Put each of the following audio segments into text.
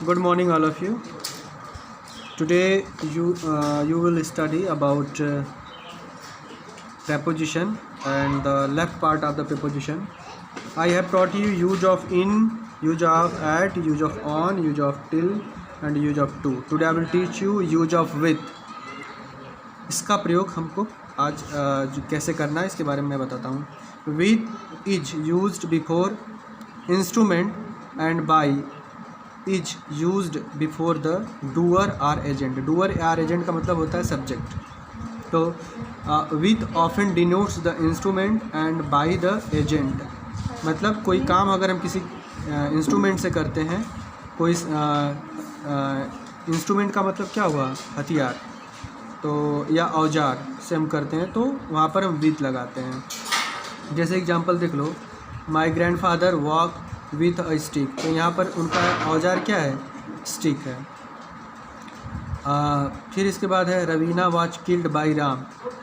Good morning, all of you. Today, you will study about preposition and the left part of the preposition. I have taught you use of in, use of at, use of on, use of till, and use of to. Today, I will teach you use of with. इसका प्रयोग हमको आज कैसे करना है इसके बारे में मैं बताता हूँ. With is used before instrument and by is used before the doer or agent. doer or agent का मतलब होता है सब्जेक्ट. तो with often denotes the instrument and by the agent. मतलब कोई काम अगर हम किसी इंस्ट्रूमेंट से करते हैं, कोई इंस्ट्रूमेंट का मतलब क्या हुआ, हथियार, तो या औजार से हम करते हैं तो वहाँ पर हम with लगाते हैं. जैसे एग्जांपल देख लो, my grandfather walk with a stick. तो यहाँ पर उनका औजार क्या है, स्टिक है. फिर इसके बाद है Raveena was killed by Ram.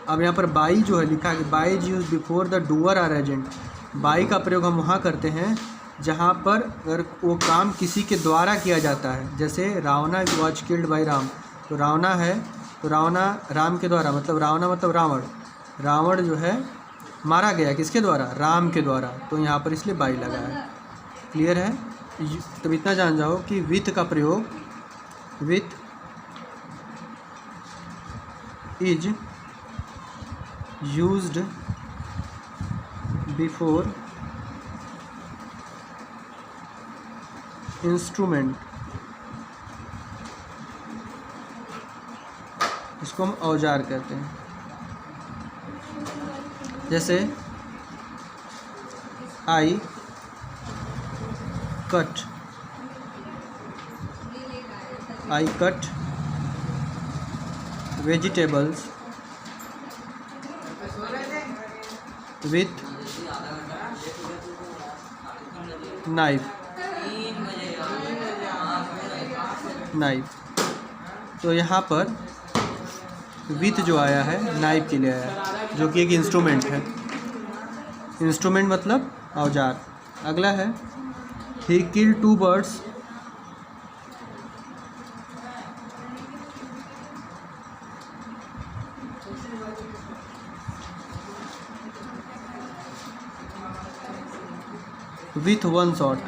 अब यहाँ पर बाई जो है लिखा है, by is use before the doer or agent. By का प्रयोग हम वहाँ करते हैं जहाँ पर अगर वो काम किसी के द्वारा किया जाता है. जैसे रावणा वॉच किल्ड बाई राम. तो रावणा है, तो रावणा राम के द्वारा, मतलब रावणा मतलब रावण. रावण जो है मारा गया किसके द्वारा, राम के द्वारा. तो यहाँ पर इसलिए बाई लगा है. क्लियर है. तब इतना जान जाओ कि विथ का प्रयोग, with is used before instrument. इसको हम औजार कहते हैं. जैसे I cut vegetables with knife. तो यहाँ पर विथ जो आया है नाइफ के लिए आया है, जो कि एक इंस्ट्रूमेंट है. इंस्ट्रूमेंट मतलब औजार. अगला है he killed 2 birds with 1 shot.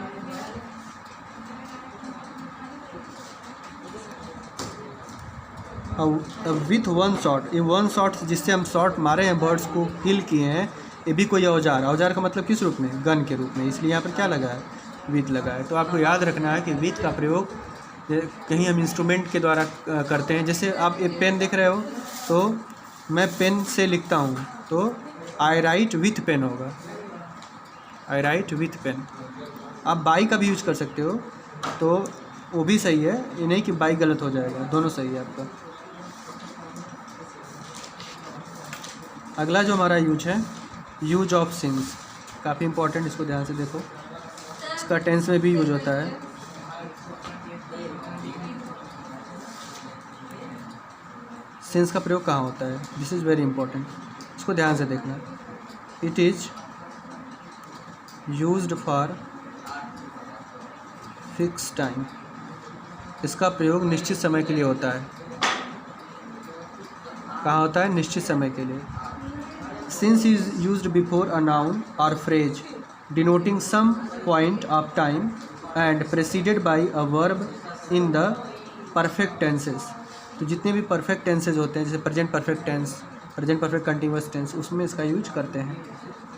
With 1 shot, ये 1 shot जिससे हम शॉट मारे हैं, बर्ड्स को किल किए हैं, ये भी कोई औजार. औजार का मतलब किस रूप में, गन के रूप में. इसलिए यहाँ पर क्या लगा है, विथ लगा है. तो आपको याद रखना है कि विथ का प्रयोग कहीं हम इंस्ट्रूमेंट के द्वारा करते हैं. जैसे आप एक पेन देख रहे हो, तो मैं पेन से लिखता हूँ तो आई राइट विथ पेन होगा, आई राइट विथ पेन. आप बाई का भी यूज कर सकते हो, तो वो भी सही है. ये नहीं कि बाई गलत हो जाएगा, दोनों सही है आपका. अगला जो हमारा यूज है, यूज ऑफ सिंस. काफ़ी इंपॉर्टेंट, इसको ध्यान से देखो. इसका टेंस में भी यूज होता है. सिंस का प्रयोग कहाँ होता है, दिस इज़ वेरी इंपॉर्टेंट, इसको ध्यान से देखना. It is used for fix time. इसका प्रयोग निश्चित समय के लिए होता है. कहाँ होता है, निश्चित समय के लिए. Since is used before a noun or phrase denoting some point of time and preceded by a verb in the perfect tenses. तो जितने भी परफेक्ट टेंसेज होते हैं, जैसे present perfect tense, present perfect continuous tense, उसमें इसका use करते हैं.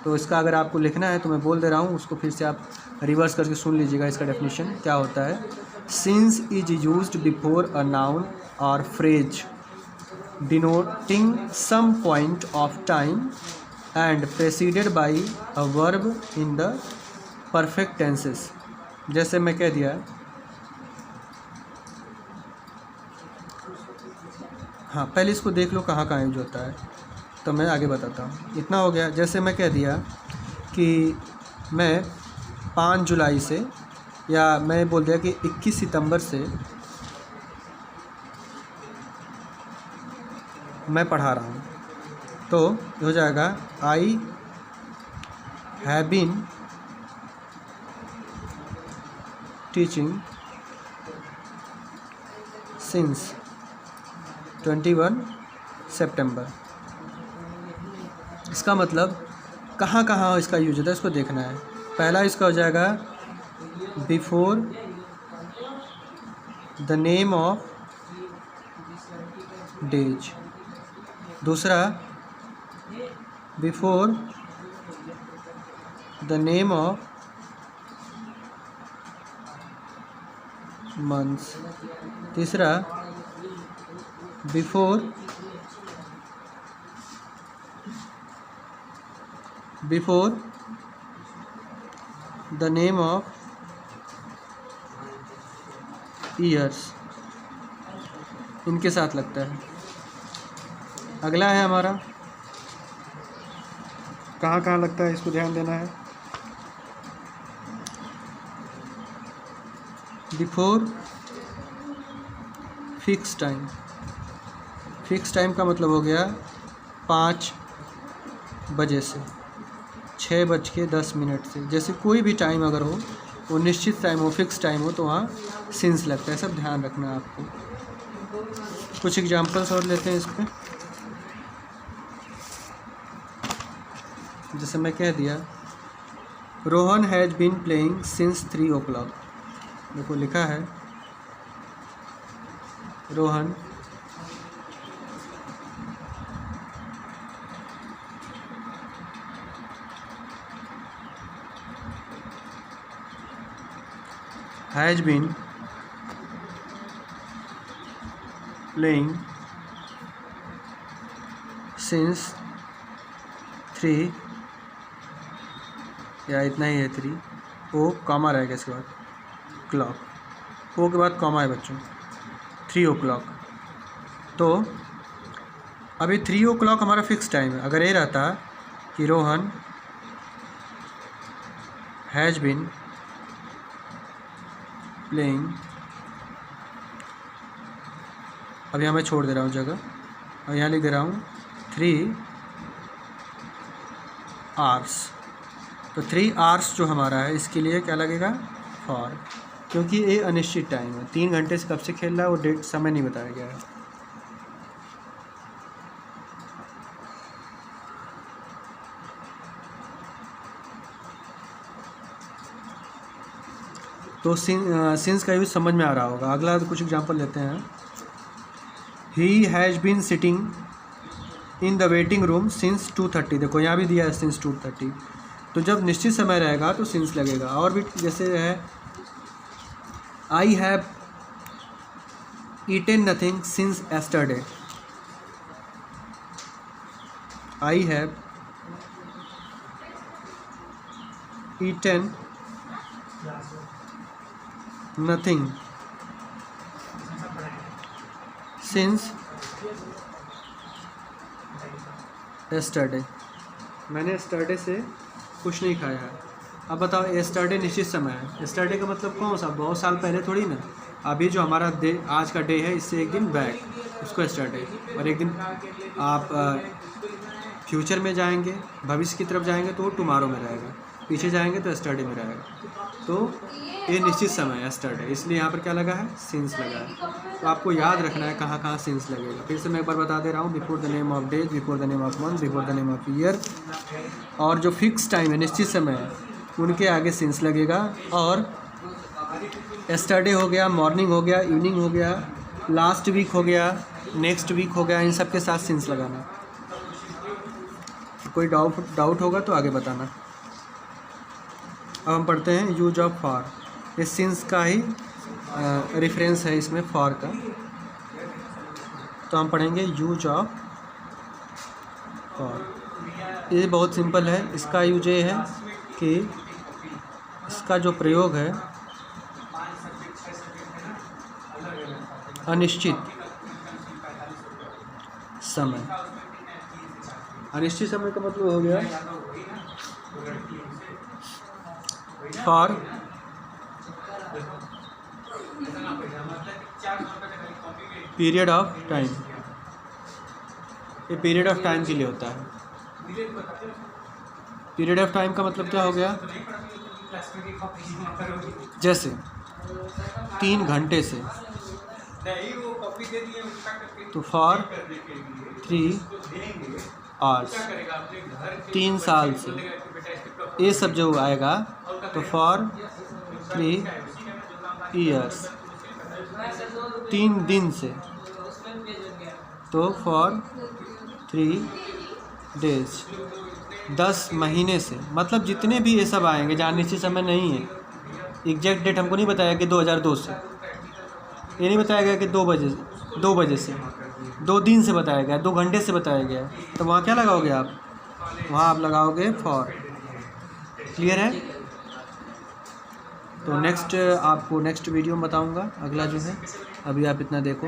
तो इसका अगर आपको लिखना है तो मैं बोल दे रहा हूँ, उसको फिर से आप रिवर्स करके सुन लीजिएगा. इसका डेफिनेशन क्या होता है. Since is used before a noun or phrase denoting some point of time and preceded by a verb in the perfect tenses. जैसे मैं कह दिया, हाँ पहले इसको देख लो कहाँ कहाँ यूज होता है, तो मैं आगे बताता हूँ. इतना हो गया. जैसे मैं कह दिया कि मैं 5 जुलाई से, या मैं बोल दिया कि 21 सितंबर से मैं पढ़ा रहा हूँ, तो हो जाएगा I have been teaching since 21 September. इसका मतलब कहाँ कहाँ इसका यूज होता है इसको देखना है। पहला इसका हो जाएगा before the name of days. दूसरा before the name of months. तीसरा before the name of years. इनके साथ लगता है। अगला है हमारा कहाँ कहाँ लगता है इसको ध्यान देना है। Before fix time. Fix time का मतलब हो गया 5 बजे से 6:10 से। जैसे कोई भी टाइम अगर हो वो निश्चित टाइम हो, फिक्स टाइम हो, तो वहाँ सिंस लगता है। सब ध्यान रखना है आपको। कुछ एग्जांपल्स और लेते हैं इस पर। जैसे मैं कह दिया Rohan has been playing since 3 o'clock। देखो लिखा है Rohan has been playing since 3 या इतना ही है 3 ओ कॉमा रहेगा इसके बाद क्लॉक। ओ के बाद कॉमा है बच्चों 3 o'clock। तो अभी 3 o'clock हमारा फिक्स टाइम है। अगर ये रहता कि रोहन हैज़ बीन प्लेइंग, अब यहाँ मैं छोड़ दे रहा हूँ जगह और यहाँ लिख दे रहा हूँ 3 hours। तो 3 hours जो हमारा है इसके लिए क्या लगेगा फॉर, क्योंकि ये अनिश्चित टाइम है। 3 घंटे से कब से खेल रहा है वो डेट समय नहीं बताया गया है। तो सिंस का यूज समझ में आ रहा होगा। अगला कुछ एग्जांपल लेते हैं। He has been sitting in the waiting room since 2:30। देखो यहाँ भी दिया है सिंस 2:30। तो जब निश्चित समय रहेगा तो सिंस लगेगा। और भी जैसे है I have eaten nothing since yesterday. I have eaten nothing since yesterday. मैंने एस्टरडे से कुछ नहीं खाया है। अब बताओ एस्टरडे निश्चित समय है। एस्टरडे का मतलब कौन सा, बहुत साल पहले थोड़ी ना। अभी जो हमारा डे आज का डे है इससे एक दिन बैक, उसको एस्टरडे। और एक दिन आप फ्यूचर में जाएंगे, भविष्य की तरफ जाएंगे तो वो टुमारो में रहेगा, पीछे जाएंगे तो एस्टरडे में रहेगा। तो ये निश्चित समय है एस्टरडे, इसलिए यहाँ पर क्या लगा है सिंस लगा है। तो आपको याद रखना है कहाँ कहाँ सिंस लगेगा। फिर से मैं एक बार बता दे रहा हूँ। Before the name of days, before the name of month, before the name of year. और जो फिक्स टाइम है निश्चित समय है उनके आगे सिंस लगेगा। और एस्टरडे हो गया, मॉर्निंग हो गया, इवनिंग हो गया, लास्ट वीक हो गया, नेक्स्ट वीक हो गया, इन सब के साथ सिंस लगाना। कोई डाउट होगा तो आगे बताना। अब हम पढ़ते हैं यूज ऑफ फॉर। ये सिंस का ही रेफरेंस है इसमें फॉर का। तो हम पढ़ेंगे यूज ऑफ फॉर। ये बहुत सिंपल है। इसका यूज ये है कि इसका जो प्रयोग है अनिश्चित समय। अनिश्चित समय का मतलब हो गया फॉर पीरियड ऑफ टाइम। ये पीरियड ऑफ टाइम के लिए होता है। पीरियड ऑफ टाइम का मतलब क्या हो गया, जैसे 3 घंटे से तो फॉर 3 आवर्स, 3 साल से। ये सब जो आएगा तो फॉर 3 ईयर्स, 3 दिन से, तो फॉर 3 डेज, 10 महीने से। मतलब जितने भी ये सब आएंगे जहाँ निश्चित समय नहीं है, एग्जैक्ट डेट हमको नहीं बताया कि 2002 से, ये नहीं बताया गया कि 2 बजे से, 2 दिन से बताया गया, 2 घंटे से बताया गया, तो वहाँ क्या लगाओगे आप? वहाँ आप लगाओगे फॉर। क्लियर है? तो नेक्स्ट आपको नेक्स्ट वीडियो में बताऊँगा अगला जो है। अभी आप इतना देखो।